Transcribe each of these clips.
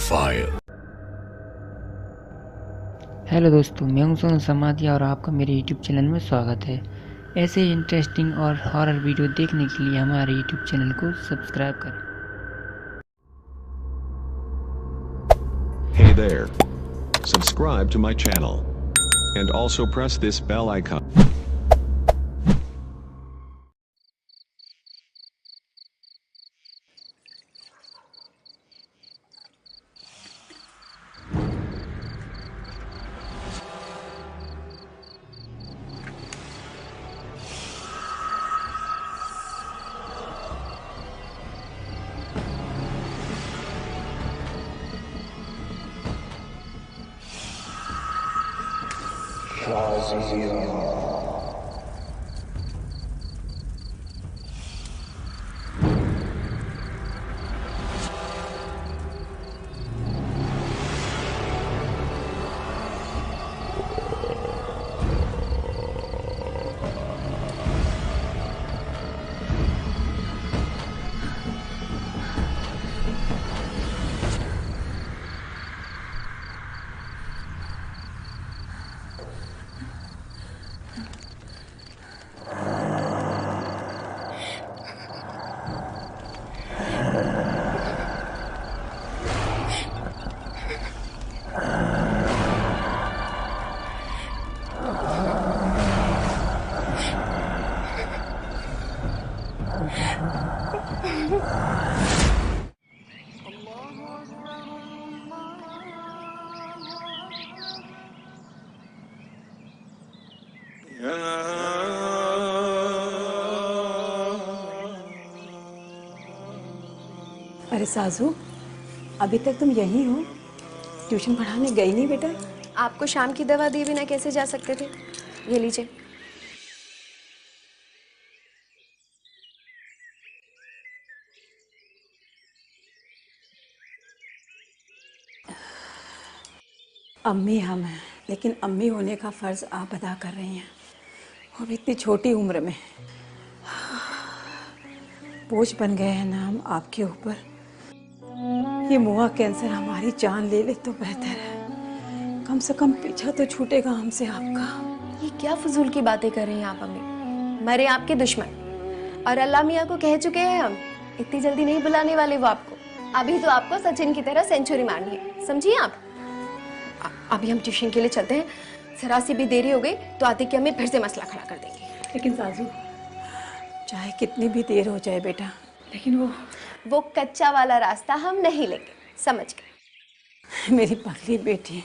fire. Hello दोस्तों, मैं हूं सोनू समाधिया और आपका मेरे YouTube चैनल में स्वागत है। ऐसे ही इंटरेस्टिंग और हॉरर वीडियो देखने के लिए हमारे YouTube चैनल को सब्सक्राइब करें। Hey there. Subscribe to my channel. And also press this bell icon. अरे साजू, अभी तक तुम यहीं हो? ट्यूशन पढ़ाने गई नहीं बेटा? आपको शाम की दवा दिए बिना कैसे जा सकते थे? ये लीजिए। अम्मी हम हैं, लेकिन अम्मी होने का फर्ज आप अदा कर रही हैं, वो भी इतनी छोटी उम्र में। बोझ बन गए हैं ना हम आपके ऊपर। ये मुआ कैंसर हमारी जान ले ले तो बेहतर है। कम से कम पीछा तो छूटेगा हमसे आपका। ये क्या फजूल की बातें कर रही हैं आप अम्मी? मरे आपके दुश्मन और अल्लाह मियाँ को कह चुके हैं हम, इतनी जल्दी नहीं बुलाने वाले वो आपको। अभी तो आपको सचिन की तरह सेंचुरी मारनी है, समझिए आप। अभी हम ट्यूशन के लिए चलते हैं, जरा सी भी देरी हो गई तो आतिक की अम्मी फिर से मसला खड़ा कर देंगी। लेकिन साजू, चाहे कितनी भी देर हो जाए बेटा, लेकिन वो कच्चा वाला रास्ता हम नहीं लेंगे, समझ गए? मेरी पगली बेटी।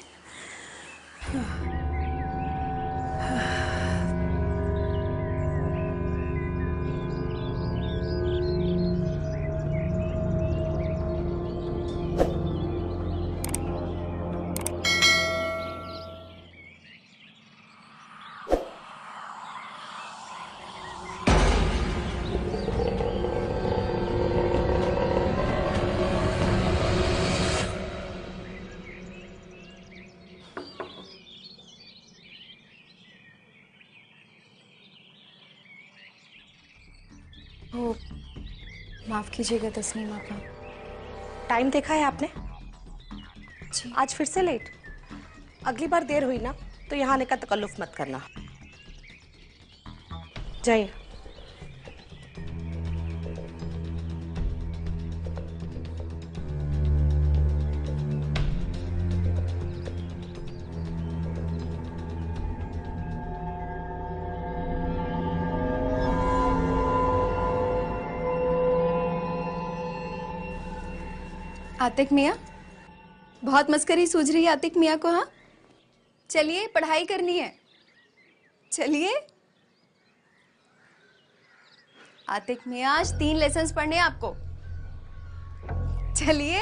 ओ, माफ कीजिएगा तस्नीम आपा। टाइम देखा है आपने? जी। आज फिर से लेट। अगली बार देर हुई ना तो यहाँ आने का तकल्लुफ मत करना। जाइए। आतिक मियाँ, बहुत मस्करी सूझ रही है आतिक मियाँ को। हाँ चलिए, पढ़ाई करनी है, चलिए। आतिक मियाँ, आज 3 लेसन्स पढ़ने हैं आपको, चलिए।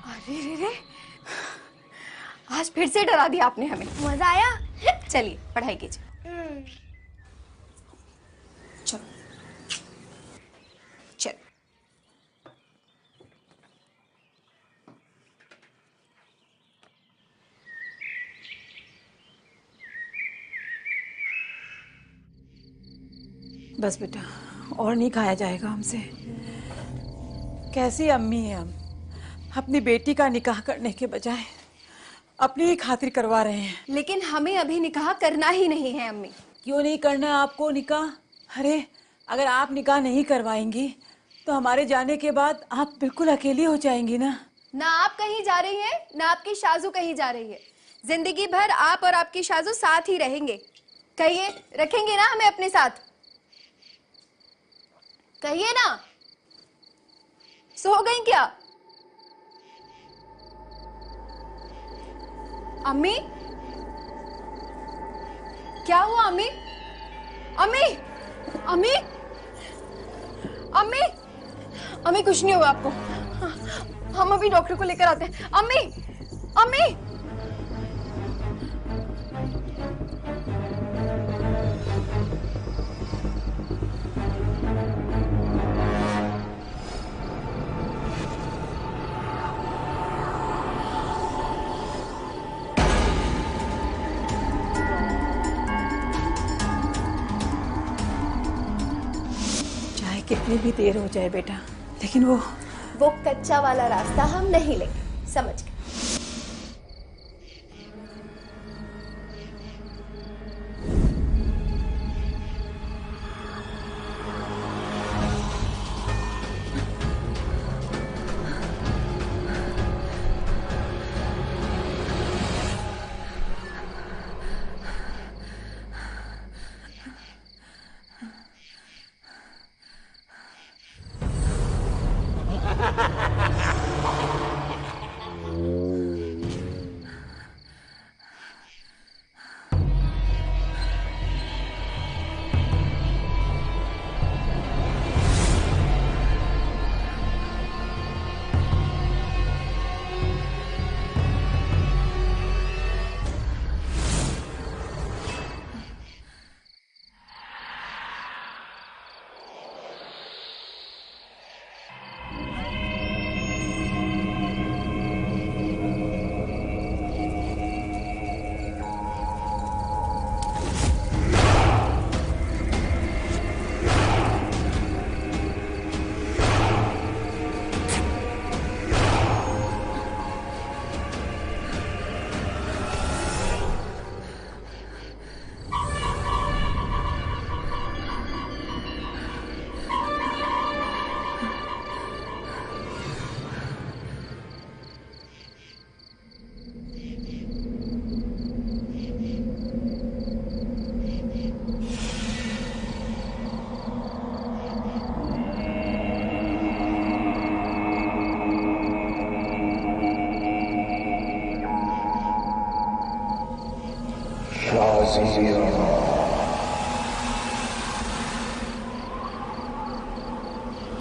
अरे रे रे, आज फिर से डरा दिया आपने हमें। मजा आया? चलिए पढ़ाई कीजिए। चलो चल। बस बेटा, और नहीं खाया जाएगा हमसे। कैसी अम्मी है हम, अपनी बेटी का निकाह करने के बजाय अपनी ही खातिर करवा रहे हैं। लेकिन हमें अभी निकाह करना ही नहीं है अम्मी। क्यों नहीं करना है आपको निकाह? अरे अगर आप निकाह नहीं करवाएंगी तो हमारे जाने के बाद आप बिल्कुल अकेली हो जाएंगी ना। ना आप कहीं जा रही हैं, ना आपकी शाजू कहीं जा रही है। जिंदगी भर आप और आपकी शाजू साथ ही रहेंगे। कहिए, रखेंगे ना हमें अपने साथ? कहिए ना। सो गई क्या अम्मी? क्या हुआ अम्मी? अम्मी, अम्मी, अम्मी, अम्मी कुछ नहीं होगा आपको। हम अभी डॉक्टर को लेकर आते हैं। अम्मी, अम्मी। चाहे कितनी भी देर हो जाए बेटा, लेकिन वो कच्चा वाला रास्ता हम नहीं लेंगे, समझ गए?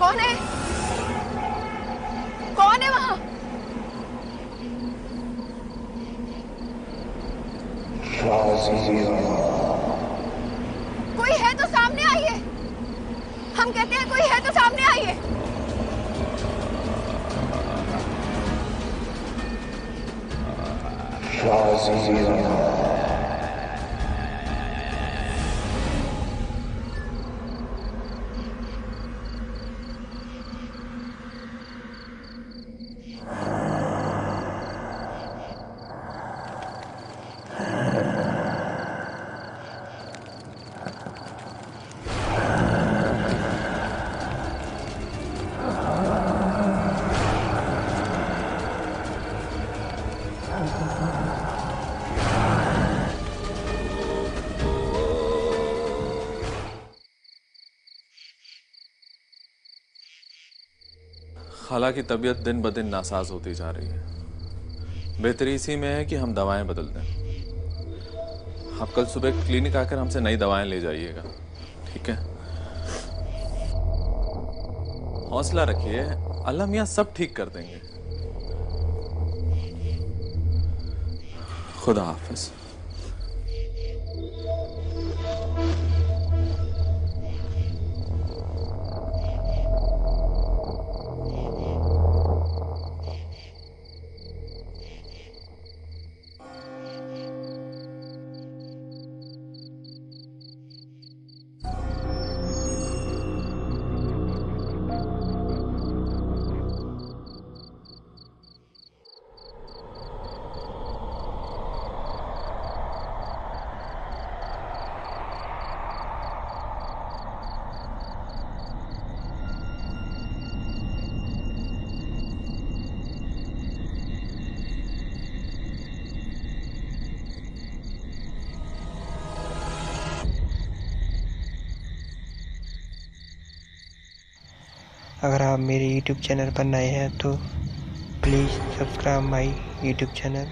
कौन है? कौन है वहां? कोई है तो सामने आइए। हम कहते हैं कोई है तो सामने आइए। खाला की तबीयत दिन ब दिन नासाज होती जा रही है। बेहतरी इसी में है कि हम दवाएं बदल दें। आप कल सुबह क्लिनिक आकर हमसे नई दवाएं ले जाइएगा, ठीक है? हौसला रखिए, अल्लाह मियां सब ठीक कर देंगे। खुदा हाफिज। अगर आप मेरे यूट्यूब चैनल पर नए हैं तो please subscribe my YouTube channel.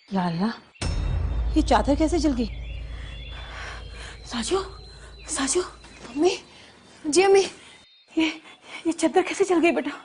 या अल्लाह, ये चादर कैसे जल गई? साजू, साजू, अम्मी, जी अम्मी। ये चादर कैसे जल गई बेटा?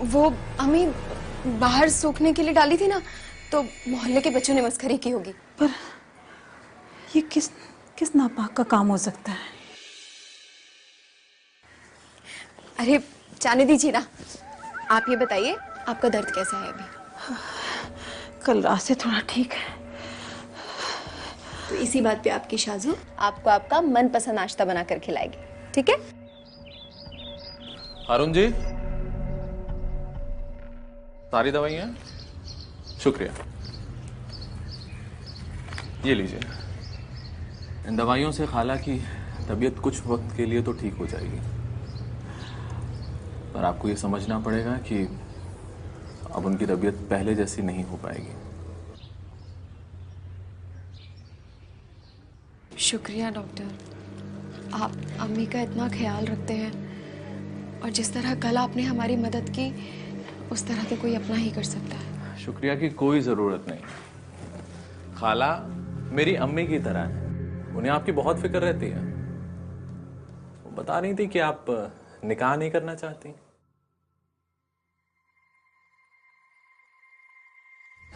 वो अम्मी बाहर सूखने के लिए डाली थी ना, तो मोहल्ले के बच्चों ने मस्खरी की होगी। पर ये किस नापाक का काम हो सकता है? अरे जाने दीजिए ना। आप ये बताइए, आपका दर्द कैसा है अभी? कल रात से थोड़ा ठीक है। तो इसी बात पे आपकी शाजू आपको आपका मनपसंद नाश्ता बनाकर खिलाएगी, ठीक है? अरुण जी, सारी दवाइयाँ? शुक्रिया, ये लीजिए। इन दवाइयों से खाला की तबीयत कुछ वक्त के लिए तो ठीक हो जाएगी, पर आपको ये समझना पड़ेगा कि अब उनकी तबीयत पहले जैसी नहीं हो पाएगी। शुक्रिया डॉक्टर, आप अम्मी का इतना ख्याल रखते हैं, और जिस तरह कल आपने हमारी मदद की उस तरह तो कोई अपना ही कर सकता है। शुक्रिया की कोई ज़रूरत नहीं। खाला मेरी अम्मी की तरह है, उन्हें आपकी बहुत फिक्र रहती है। वो बता रही थी कि आप निकाह नहीं करना चाहती।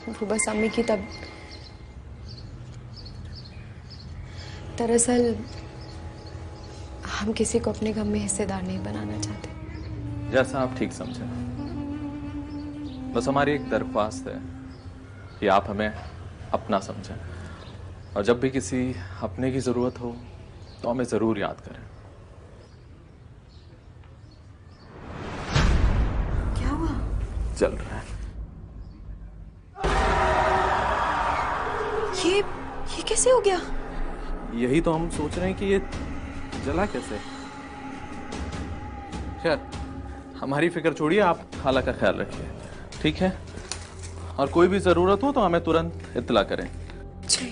वो बस अम्मी की तब दरअसल हम किसी को अपने गम में हिस्सेदार नहीं बनाना चाहते। जैसा आप ठीक समझें। बस हमारी एक दरख्वास्त है कि आप हमें अपना समझें, और जब भी किसी अपने की जरूरत हो तो हमें जरूर याद करें। क्या हुआ? चल रहा है। ये कैसे हो गया? यही तो हम सोच रहे हैं कि ये जला कैसे। खैर, हमारी फिक्र छोड़िए, आप खाला का ख्याल रखिए, ठीक है? और कोई भी जरूरत हो तो हमें तुरंत इत्तला करें। जी,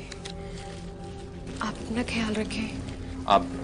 आप अपना ख्याल रखें। आप भी।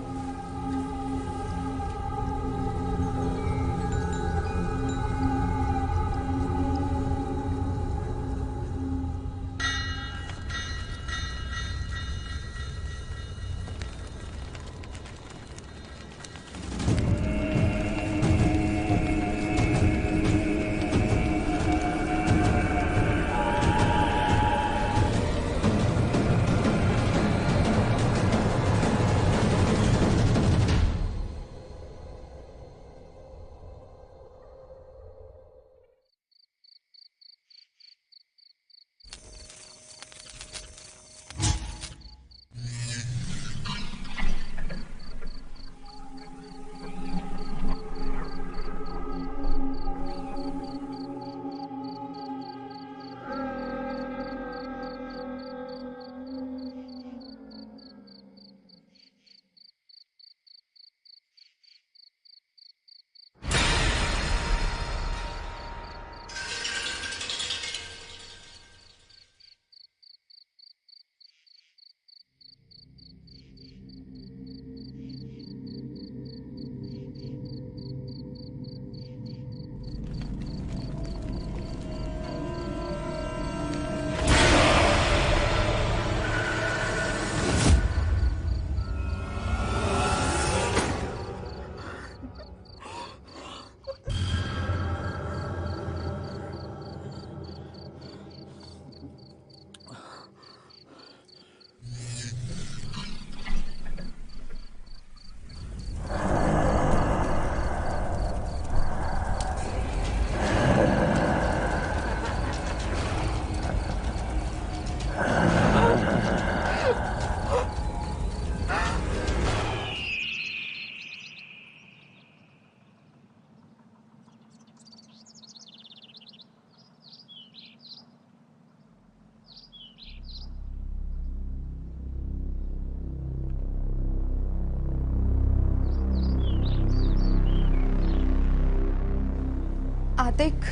आतिक,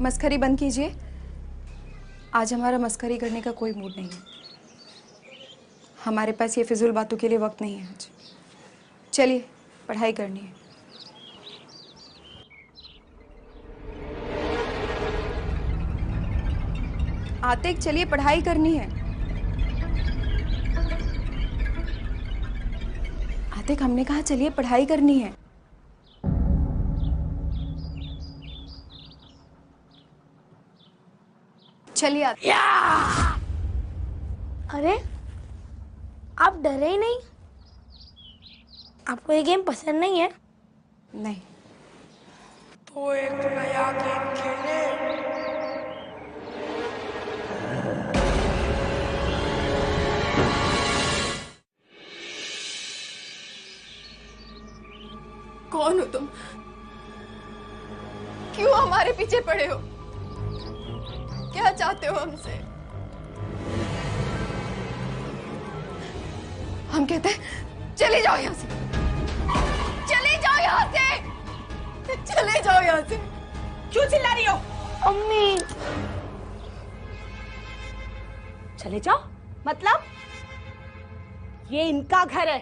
मस्खरी बंद कीजिए। आज हमारा मस्खरी करने का कोई मूड नहीं है। हमारे पास ये फिजूल बातों के लिए वक्त नहीं है आज। चलिए, पढ़ाई करनी है। आतिक, चलिए पढ़ाई करनी है। आतिक, हमने कहा चलिए पढ़ाई करनी है। चलिए आतिक। अरे आप डरे ही नहीं? आपको ये गेम पसंद नहीं है? नहीं। तो एक नया गेम खेले। कौन हो तुम? क्यों हमारे पीछे पड़े हो? क्या चाहते हो हमसे? हम कहते हैं चले जाओ यहाँ से, चले जाओ यहाँ से, चले जाओ यहाँ से। क्यों चिल्ला रही हो? अम्मी, चले जाओ मतलब? ये इनका घर है।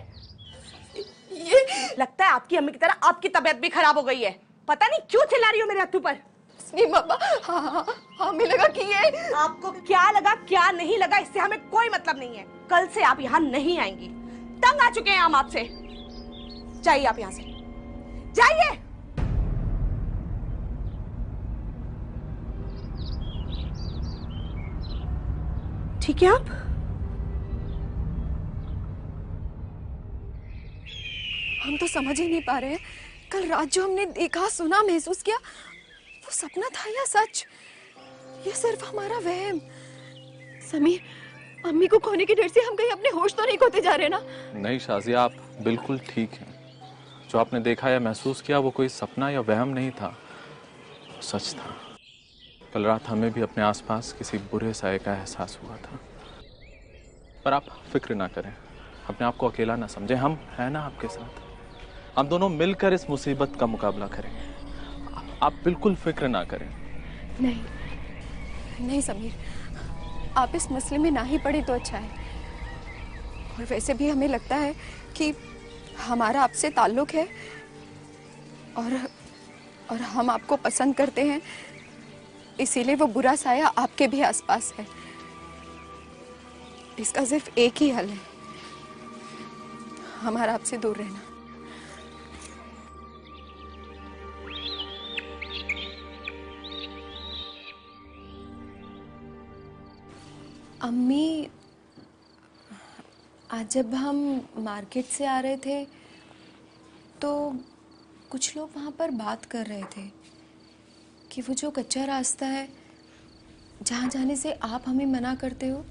ये लगता है आपकी अम्मी की तरह आपकी तबीयत भी खराब हो गई है। पता नहीं क्यों चिल्ला रही हो मेरे हत्थों पर। नहीं मम्मा, हाँ, हमें लगा कि ये आपको क्या लगा क्या नहीं लगा इससे हमें कोई मतलब नहीं है। कल से आप यहाँ नहीं आएंगी। तंग आ चुके हैं हम आपसे। जाइए आप यहाँ से, जाइए। ठीक है आप? हम तो समझ ही नहीं पा रहे हैं, कल रात जो हमने देखा, सुना, महसूस किया, वो सपना था या सच? ये सिर्फ हमारा वहम। समीर, अम्मी को खोने के डर से हम कहीं अपने होश तो नहीं खोते जा रहे ना? नहीं शाजिया, आप बिल्कुल ठीक हैं। जो आपने देखा या महसूस किया वो कोई सपना या वहम नहीं था, सच था। कल रात हमें भी अपने आसपास किसी बुरे साये का एहसास हुआ था। पर आप फिक्र ना करें, अपने आप को अकेला ना समझें। हम हैं ना आपके साथ। हम दोनों मिलकर इस मुसीबत का मुकाबला करेंगे। आप बिल्कुल फिक्र ना करें। नहीं नहीं समीर, आप इस मसले में ना ही पड़े तो अच्छा है। और वैसे भी हमें लगता है कि हमारा आपसे ताल्लुक है और हम आपको पसंद करते हैं, इसीलिए वो बुरा साया आपके भी आसपास है। इसका सिर्फ एक ही हल है, हमारा आपसे दूर रहना। अम्मी, आज जब हम मार्केट से आ रहे थे तो कुछ लोग वहाँ पर बात कर रहे थे कि वो जो कच्चा रास्ता है जहाँ जाने से आप हमें मना करते हो,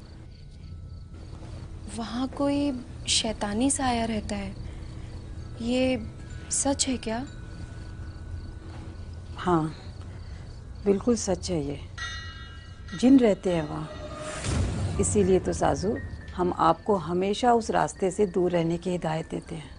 वहाँ कोई शैतानी सा आया रहता है। ये सच है क्या? हाँ, बिल्कुल सच है। ये जिन रहते हैं वहाँ, इसीलिए तो साजू हम आपको हमेशा उस रास्ते से दूर रहने की हिदायत देते हैं।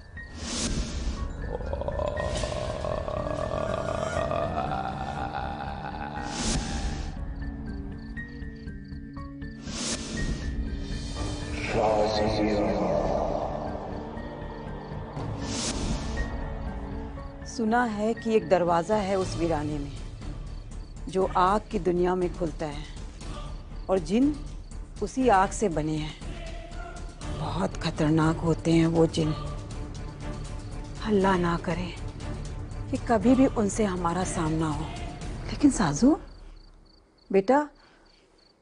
सुना है कि एक दरवाजा है उस वीराने में जो आग की दुनिया में खुलता है, और जिन उसी आग से बने हैं। बहुत खतरनाक होते हैं वो जिन। अल्लाह ना करे कि कभी भी उनसे हमारा सामना हो। लेकिन साजू बेटा,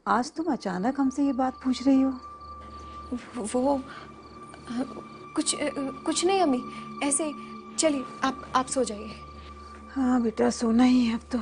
आज तुम अचानक हमसे ये बात पूछ रही हो? वो कुछ नहीं अम्मी, ऐसे। चलिए आप सो जाइए। हाँ बेटा, सोना ही है अब तो।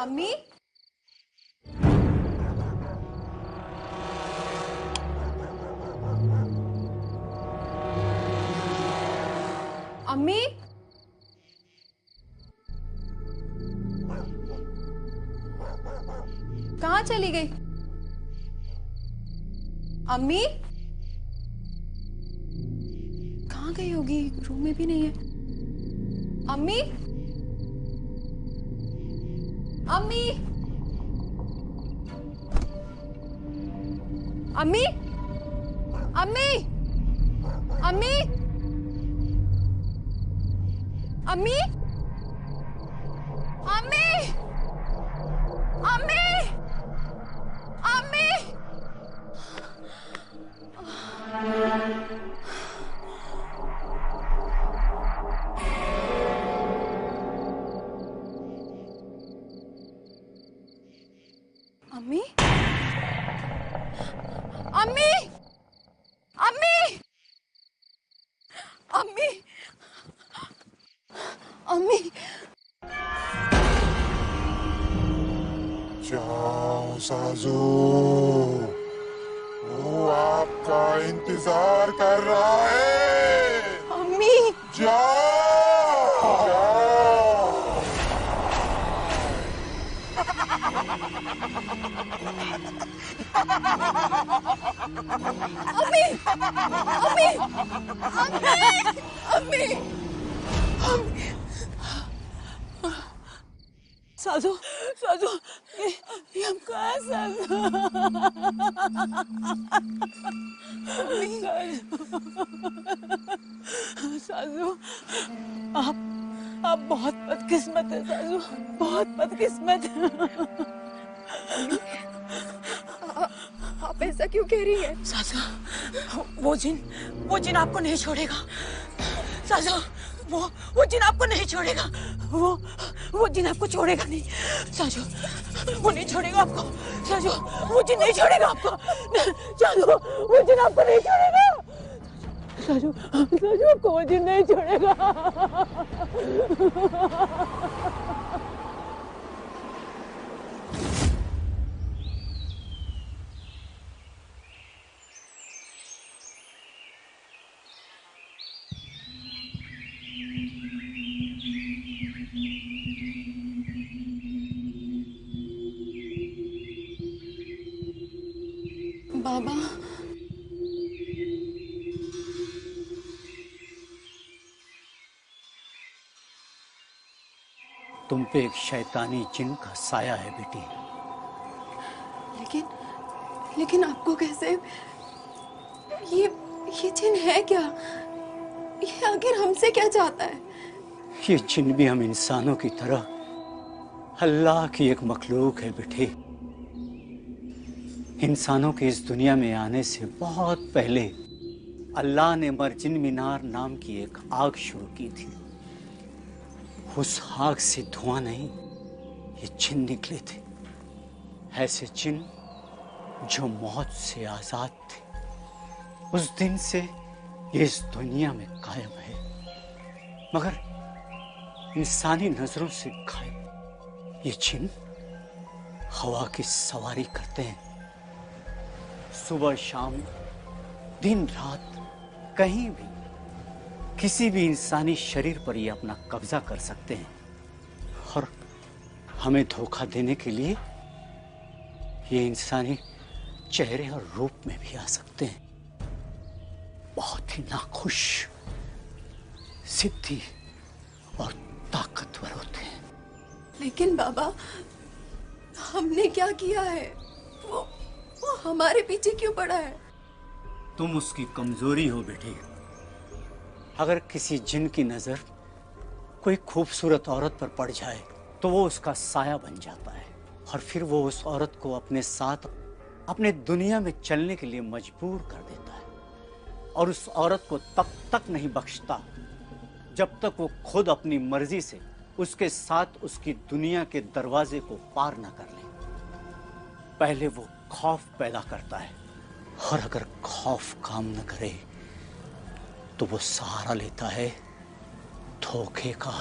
अम्मी, अम्मी, कहाँ चली गई? अम्मी कहाँ गई होगी? रूम में भी नहीं है। अम्मी, अम्मी, अम्मी, अम्मी, अम्मी, अम्मी, अम्मी, अम्मी, अम्मी। अम्मी, अम्मी, अम्मी, अम्मी, अम्मी। जाओ साजू, वो आपका इंतजार कर रहा है। अम्मी, जाओ, जाओ। अम्मी, अम्मी, अम्मी, अम्मी। साजू, साजू, ये हम कहाँ हैं साजू? साजू, आप बहुत बदकिस्मत है साजू, बहुत बदकिस्मत। आप ऐसा क्यों कह रही हैं? साजू, वो जिन आपको नहीं छोड़ेगा। साजू, वो जिन आपको नहीं छोड़ेगा। वो जिन आपको छोड़ेगा नहीं। साजू, वो नहीं छोड़ेगा आपको। साजू, वो जिन नहीं छोड़ेगा आपको। साजू, वो जिन आपको नहीं छोड़ेगा। साजू, साजू, आपको वो जिन नहीं छोड़ेगा। बाबा, तुम पे एक शैतानी जिन का साया है बेटी। लेकिन आपको कैसे? ये जिन है क्या? ये आखिर हमसे क्या चाहता है? ये जिन भी हम इंसानों की तरह अल्लाह की एक मखलूक है बेटी। इंसानों के इस दुनिया में आने से बहुत पहले अल्लाह ने मर्जिन मीनार नाम की एक आग शुरू की थी। उस आग से धुआं नहीं, ये जिन निकले थे। ऐसे जिन जो मौत से आजाद थे। उस दिन से ये इस दुनिया में कायम है, मगर इंसानी नजरों से गायब। ये जिन हवा की सवारी करते हैं। सुबह शाम, दिन रात, कहीं भी किसी भी इंसानी शरीर पर ये अपना कब्जा कर सकते हैं और हमें धोखा देने के लिए ये इंसानी चेहरे और रूप में भी आ सकते हैं। बहुत ही नाखुश, सिद्धि और ताकतवर होते हैं। लेकिन बाबा, हमने क्या किया है? वो हमारे पीछे क्यों पड़ा है? तुम उसकी कमजोरी हो बेटी। अगर किसी जिन की नजर कोई खूबसूरत औरत पर पड़ जाए तो वो उसका साया बन जाता है और फिर वो उस औरत को अपने साथ अपने दुनिया में चलने के लिए मजबूर कर देता है और उस औरत को तब तक नहीं बख्शता जब तक वो खुद अपनी मर्जी से उसके साथ उसकी दुनिया के दरवाजे को पार ना कर ले। पहले वो खौफ पैदा करता है और अगर खौफ काम न करे तो वो सहारा लेता है धोखे का।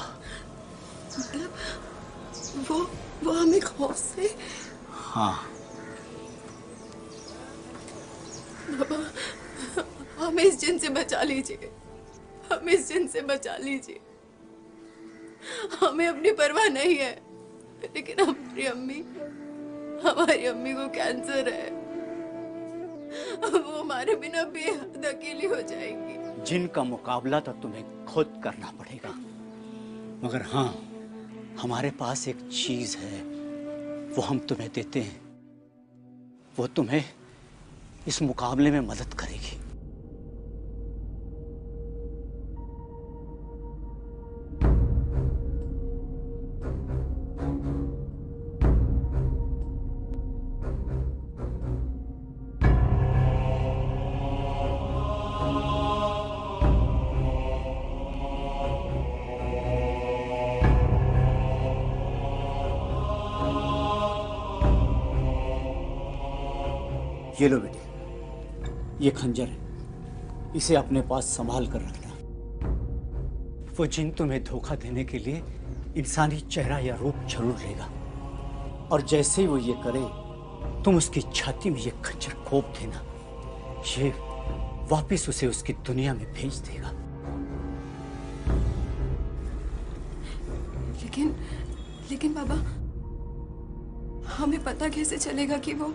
मतलब वो हमें खौफ से? हाँ बाबा, हमें इस जिन से बचा लीजिए। हमें इस जिन से बचा लीजिए। हमें अपनी परवाह नहीं है, लेकिन हमारी अम्मी को कैंसर है। वो हमारे बिना बेहद अकेली हो जाएंगी। जिनका मुकाबला तो तुम्हें खुद करना पड़ेगा, मगर हाँ, हमारे पास एक चीज है, वो हम तुम्हें देते हैं। वो तुम्हें इस मुकाबले में मदद करेगी। ये लो बेटी, ये खंजर है, इसे अपने पास संभाल कर रखना। वो जिन तुम्हें धोखा देने के लिए इंसानी चेहरा या रूप जरूर लेगा और जैसे ही वो ये करे तुम उसकी छाती में ये खंजर घोंप देना। ये वापिस उसे उसकी दुनिया में भेज देगा। लेकिन बाबा, हमें पता कैसे चलेगा कि वो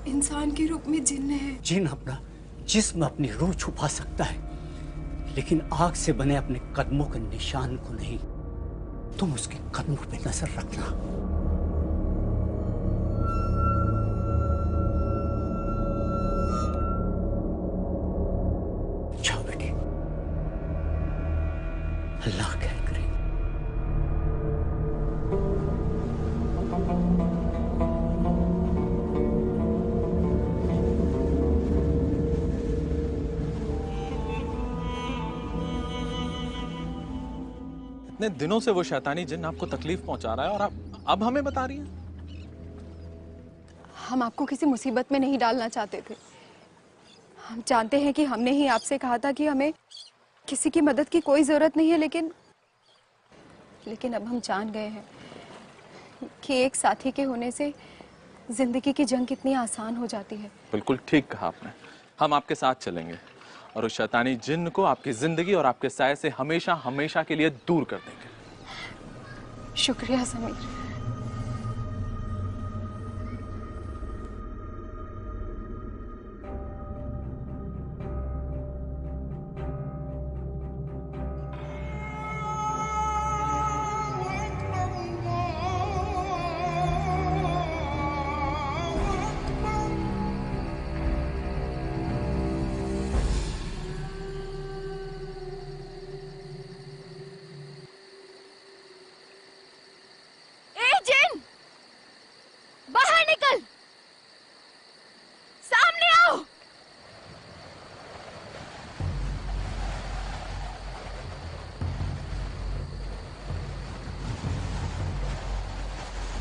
इंसान के रूप में जिन है? जिन अपना जिस्म अपनी रूह छुपा सकता है, लेकिन आग से बने अपने कदमों के निशान को नहीं। तुम उसके कदमों पे नजर रखना। जाओ बेटी, अल्लाह खैर करे। इतने दिनों से वो शैतानी जिन आपको तकलीफ पहुंचा रहा है और आप अब हमें बता रही हैं? हम आपको किसी मुसीबत में नहीं डालना चाहते थे। हम जानते हैं कि हमने ही आपसे कहा था कि हमें किसी की मदद की कोई जरूरत नहीं है, लेकिन अब हम जान गए हैं कि एक साथी के होने से जिंदगी की जंग कितनी आसान हो जाती है। बिल्कुल ठीक कहा आपने। हम आपके साथ चलेंगे और उस शैतानी जिन्न को आपकी जिंदगी और आपके साये से हमेशा हमेशा के लिए दूर कर देंगे। शुक्रिया समीर।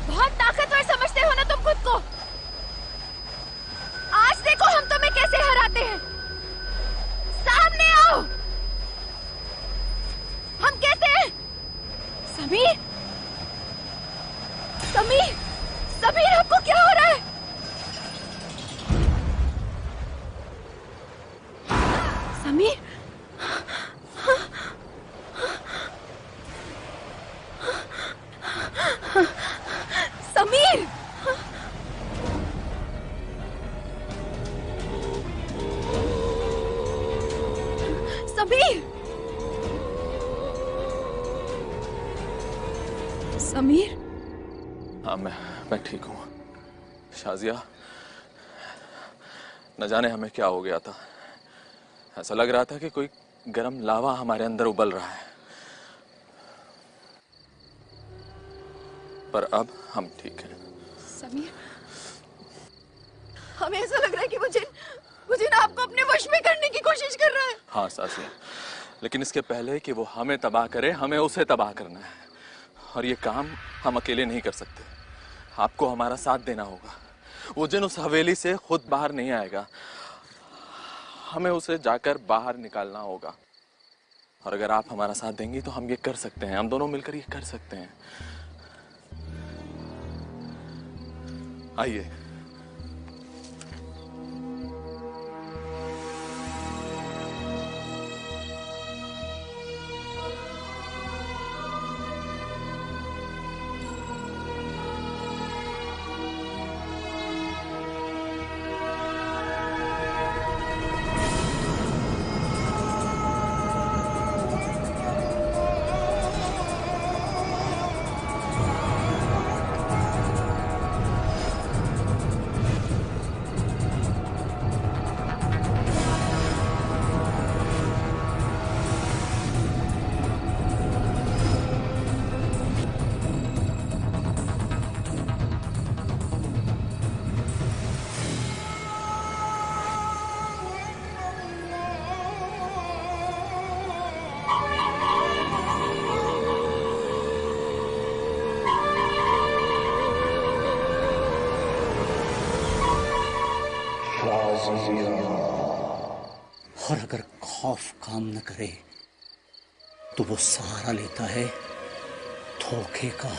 बहुत ताकतवर समझते हो ना तुम खुद को। आज देखो हम तुम्हें कैसे हराते हैं। सामने आओ। हम कैसे हैं? समीर, समीर, समीर, आपको क्या हो रहा है? समीर, समीर, समीर, समीर। हाँ, मैं ठीक हूँ शाजिया। न जाने हमें क्या हो गया था। ऐसा लग रहा था कि कोई गर्म लावा हमारे अंदर उबल रहा है, पर अब हम ठीक हैं। समीर, हमें ऐसा लग रहा है कि वो जिन आपको अपने वश में करने की कोशिश कर रहा है। हाँ सासिया, लेकिन इसके पहले कि वो हमें तबाह करे, हमें उसे तबाह करना है। और ये काम हम अकेले नहीं कर सकते। आपको हमारा साथ देना होगा। वो जिन उस हवेली से खुद बाहर नहीं आएगा, हमें उसे जाकर बाहर निकालना होगा। और अगर आप हमारा साथ देंगी तो हम ये कर सकते हैं। हम दोनों मिलकर ये कर सकते हैं। आइए। और अगर खौफ काम न करे तो वो सहारा लेता है धोखे का।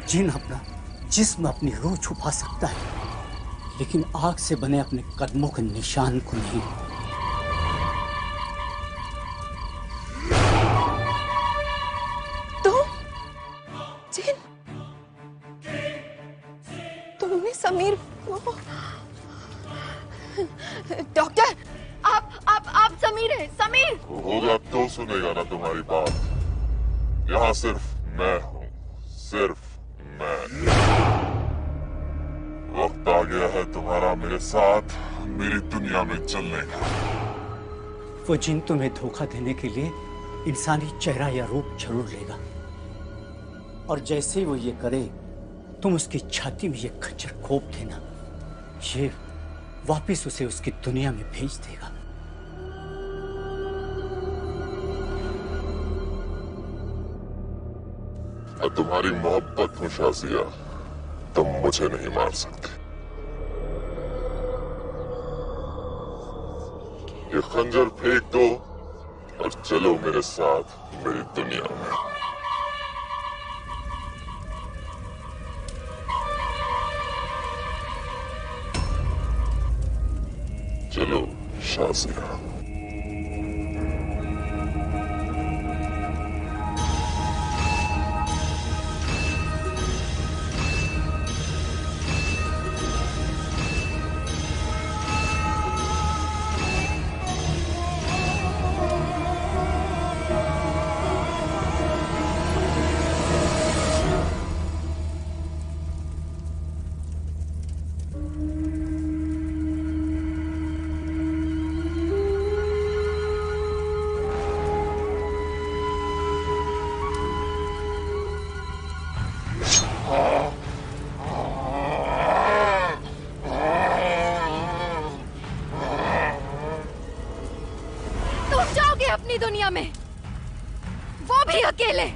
जिन अपना जिस्म अपनी रूह छुपा सकता है, लेकिन आग से बने अपने कदमों के निशान को नहीं। जिन, तुमने समीर को... डॉक्टर, आप समीर हैं। समीर होगा तो सुनेगा ना तुम्हारी बात। यहाँ सिर्फ मैं हूँ, सिर्फ मैं। वक्त आ गया है तुम्हारा मेरे साथ मेरी दुनिया में चलने का। वो जिन तुम्हें धोखा देने के लिए इंसानी चेहरा या रूप जरूर लेगा, और जैसे ही वो ये करे तुम उसकी छाती में ये खच्चर घोंप देना। ये वापिस उसे उसकी दुनिया में भेज देगा। मैं तुम्हारी मोहब्बत हूँ शाजिया। तुम मुझे नहीं मार सकते। ये खंजर फेंक दो और चलो मेरे साथ मेरी दुनिया में। चलो शाज़िया। अपनी दुनिया में, वो भी अकेले।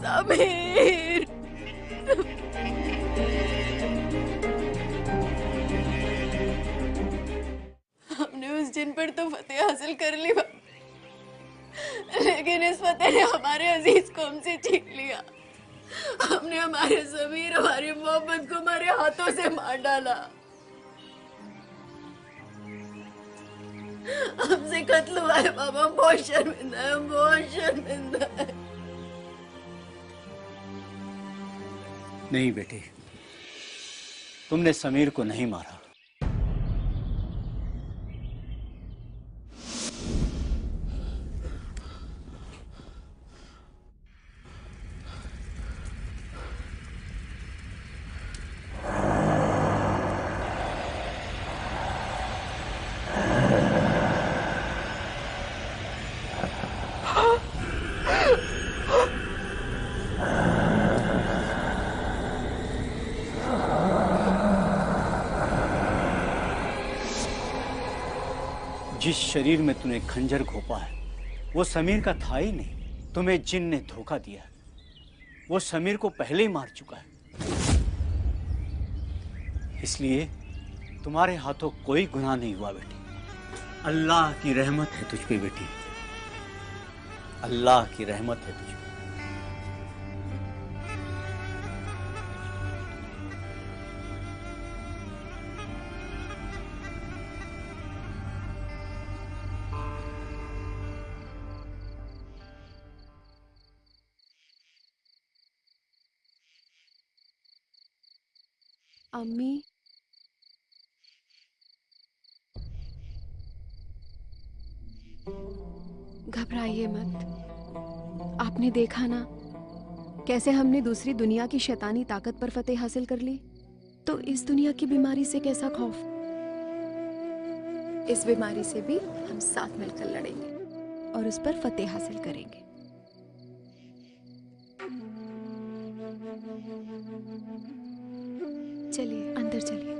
समीर, हमने उस जिन पर तो फतेह हासिल कर ली, लेकिन इस फतेह ने हमारे अजीज को हमसे छीन लिया। हमने हमारे समीर, हमारी मोहब्बत को हमारे हाथों से मार डाला। हमसे कत्ल हुआ है बाबा, हम बहुत शर्मिंदा है, हम बहुत शर्मिंदा है। नहीं बेटे, तुमने समीर को नहीं मारा। जिस शरीर में तूने खंजर घोंपा है वो समीर का था ही नहीं। तुम्हें जिन ने धोखा दिया, वो समीर को पहले ही मार चुका है। इसलिए तुम्हारे हाथों कोई गुनाह नहीं हुआ बेटी। अल्लाह की रहमत है तुझ पे बेटी, अल्लाह की रहमत है तुझ पे। अम्मी, घबराइए मत। आपने देखा ना कैसे हमने दूसरी दुनिया की शैतानी ताकत पर फतेह हासिल कर ली। तो इस दुनिया की बीमारी से कैसा खौफ। इस बीमारी से भी हम साथ मिलकर लड़ेंगे और उस पर फतेह हासिल करेंगे। चलिए अंदर चलिए।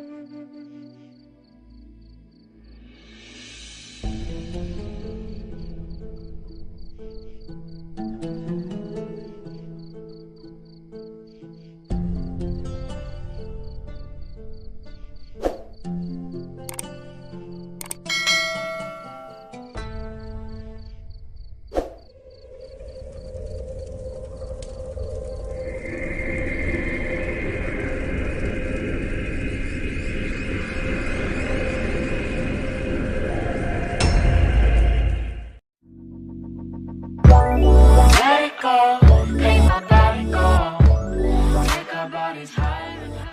higher and higher.